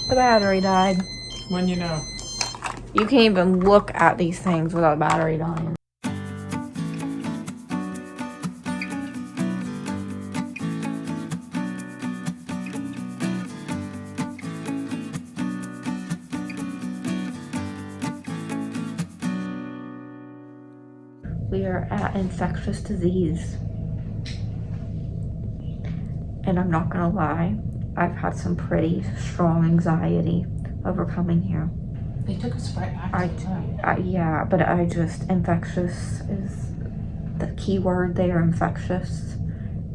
The battery died. When you know. You can't even look at these things without the battery dying. We are at Infectious Disease. And I'm not gonna lie, I've had some pretty strong anxiety over coming here. They took us right back to the Yeah, but infectious is the key word there. Infectious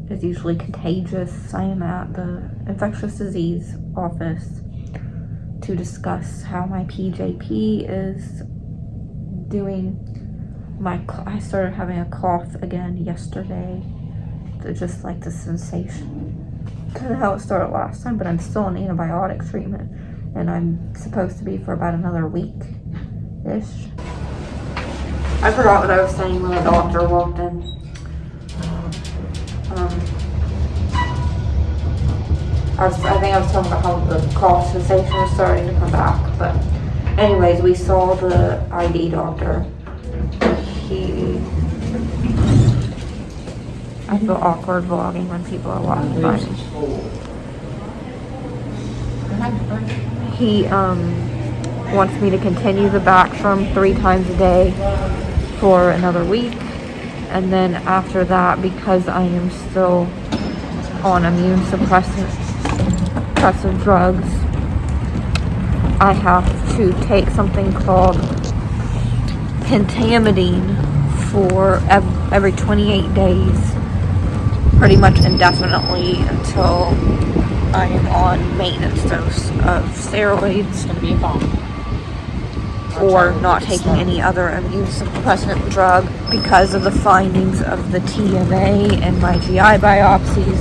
is usually contagious. I am at the infectious disease office to discuss how my PJP is doing. I started having a cough again yesterday. Just like the sensation. Kind of how it started last time, but I'm still on antibiotic treatment. And I'm supposed to be for about another week-ish. I forgot what I was saying when the doctor walked in. I think I was talking about how the cough sensation was starting to come back. But anyways, we saw the ID doctor. I feel awkward vlogging when people are walking by me. He wants me to continue the Bactrim 3 times a day for another week, and then after that, because I am still on immune suppressive drugs, I have to take something called pentamidine for every 28 days, pretty much indefinitely until I am on maintenance dose of steroids. It's going to be a bomb. Or not taking any other immune suppressant drug because of the findings of the TMA and my GI biopsies.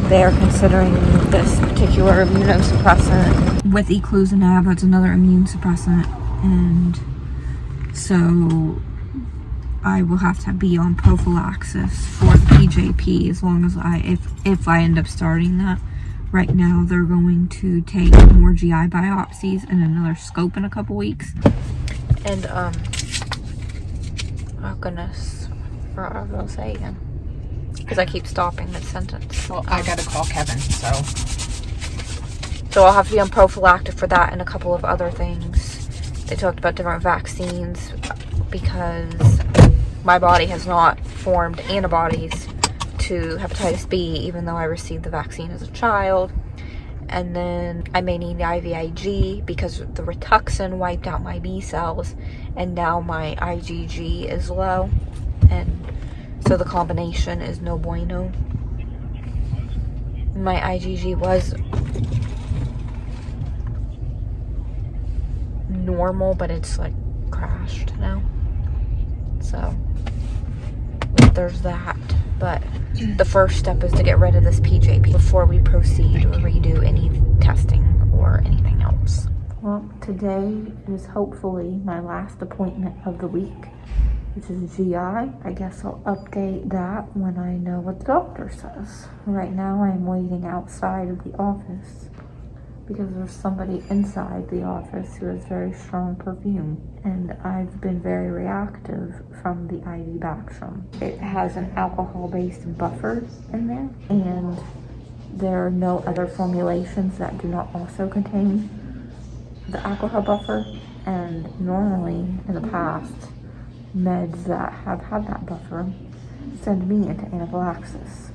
They are considering this particular immunosuppressant with eculizumab. That's another immune suppressant, and so I will have to be on prophylaxis for the PJP as long as if I end up starting that. Right now, they're going to take more GI biopsies and another scope in a couple weeks. And, oh goodness, I forgot what I was going to say again. Because I keep stopping mid-sentence. Well, I got to call Kevin, so I'll have to be on prophylactic for that and a couple of other things. They talked about different vaccines because my body has not formed antibodies to hepatitis B, even though I received the vaccine as a child. And then I may need IVIG because the Rituxan wiped out my B cells, and now my IgG is low, and so the combination is no bueno. My IgG was normal, but it's like crashed now, so there's that. But the first step is to get rid of this PJP before we proceed or redo any testing or anything else. Well, today is hopefully my last appointment of the week, which is GI. I guess I'll update that when I know what the doctor says. Right now I'm waiting outside of the office because there's somebody inside the office who has very strong perfume, and I've been very reactive from the IV Bactrim. It has an alcohol-based buffer in there, and there are no other formulations that do not also contain the alcohol buffer, and normally in the past, meds that have had that buffer send me into anaphylaxis.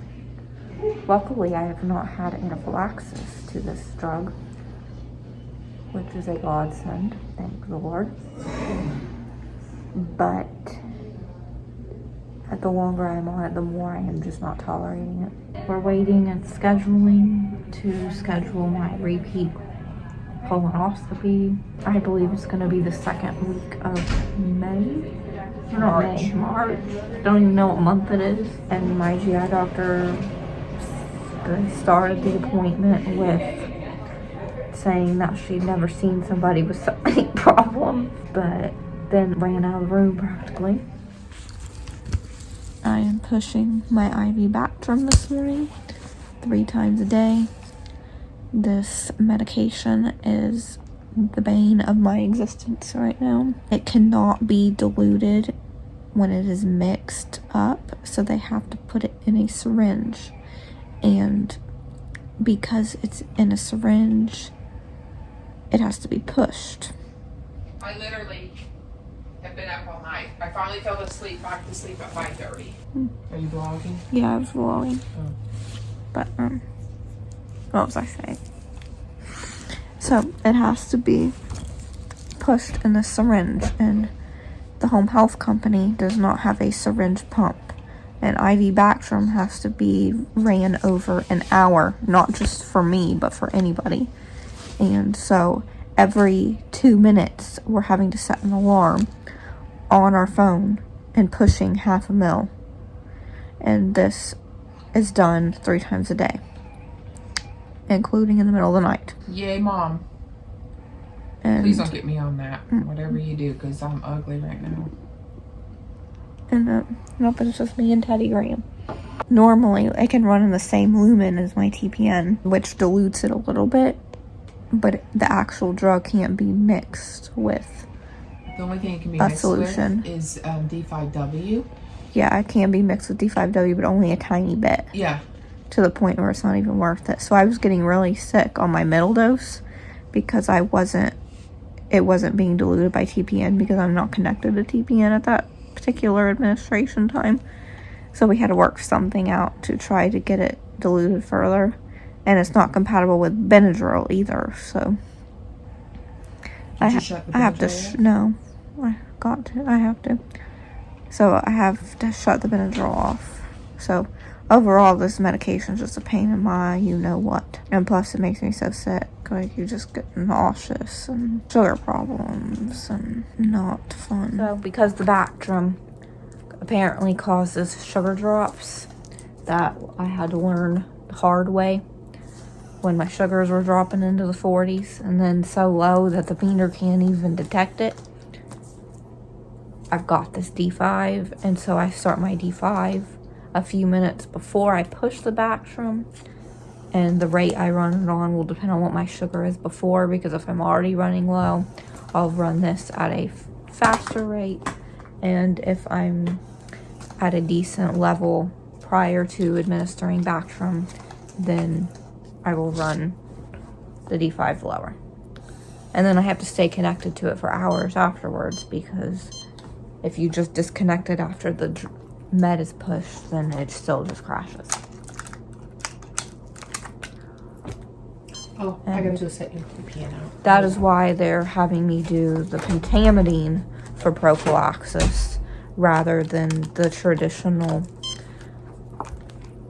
Luckily, I have not had anaphylaxis to this drug, which is a godsend, thank the Lord. But the longer I'm on it, the more I am just not tolerating it. We're waiting and scheduling to schedule my repeat colonoscopy. I believe it's going to be the second week of March. Don't even know what month it is. And my GI doctor started the appointment with saying that she'd never seen somebody with so many problems, but then ran out of the room practically. I am pushing my IV Bactrim this morning 3 times a day. This medication is the bane of my existence right now. It cannot be diluted when it is mixed up, so they have to put it in a syringe. And because it's in a syringe, it has to be pushed. I literally have been up all night. I finally fell asleep, back to sleep at 5:30. Are you vlogging? Yeah, I was vlogging. Oh. But, what was I saying? So, it has to be pushed in a syringe, and the home health company does not have a syringe pump. And IV Bactrim has to be ran over an hour, not just for me, but for anybody. And so, every 2 minutes, we're having to set an alarm on our phone and pushing 0.5 ml. And this is done 3 times a day, including in the middle of the night. Yay, Mom. And, Please don't get me on that. Whatever you do, because I'm ugly right now. And nope, it's just me and Teddy Graham. Normally, I can run in the same lumen as my TPN, which dilutes it a little bit, but the actual drug can't be mixed with The only thing it can be a mixed solution. with is D5W. Yeah, it can be mixed with D5W, but only a tiny bit. Yeah. To the point where it's not even worth it. So I was getting really sick on my middle dose because it wasn't being diluted by TPN because I'm not connected to TPN at that particular administration time. So we had to work something out to try to get it diluted further. And it's not compatible with Benadryl either, so I have to, no, I have to. So I have to shut the Benadryl off. So overall, this medication is just a pain in my you-know-what. And plus, it makes me so sick. Like, you just get nauseous and sugar problems and not fun. So because the Bactrim apparently causes sugar drops, that I had to learn the hard way when my sugars were dropping into the 40s and then so low that the meter can't even detect it. I've got this D5, and so I start my D5 a few minutes before I push the Bactrim, and the rate I run it on will depend on what my sugar is before, because if I'm already running low, I'll run this at a faster rate, and if I'm at a decent level prior to administering Bactrim, then I will run the D5 lower. And then I have to stay connected to it for hours afterwards, because if you just disconnect it after the med is pushed, then it still just crashes. Oh, I gotta just set your piano. That is why they're having me do the pentamidine for prophylaxis rather than the traditional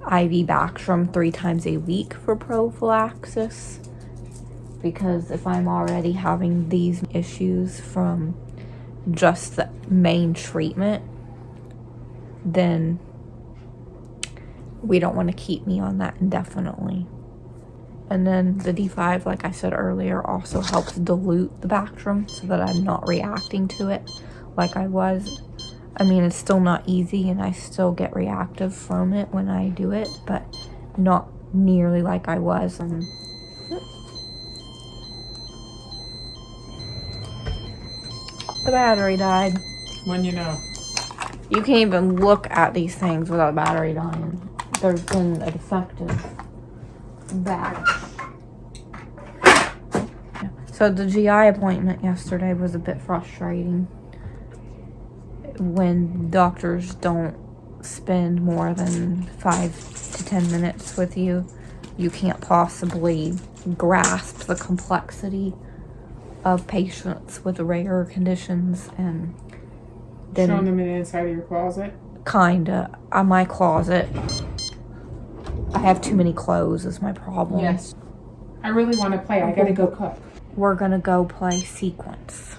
IV Bactrim 3 times a week for prophylaxis. Because if I'm already having these issues from just the main treatment, then we don't want to keep me on that indefinitely. And then the D5, like I said earlier, also helps dilute the Bactrim so that I'm not reacting to it like I was. I mean, it's still not easy and I still get reactive from it when I do it, but not nearly like I was. And the battery died. When you know. You can't even look at these things without the battery dying. There's been a defective battery. So the GI appointment yesterday was a bit frustrating. When doctors don't spend more than 5 to 10 minutes with you, you can't possibly grasp the complexity of patients with rare conditions. And then showing them in the inside of your closet? Kinda. My closet. I have too many clothes is my problem. Yes. I really want to play. I gotta go cook. We're gonna go play Sequence.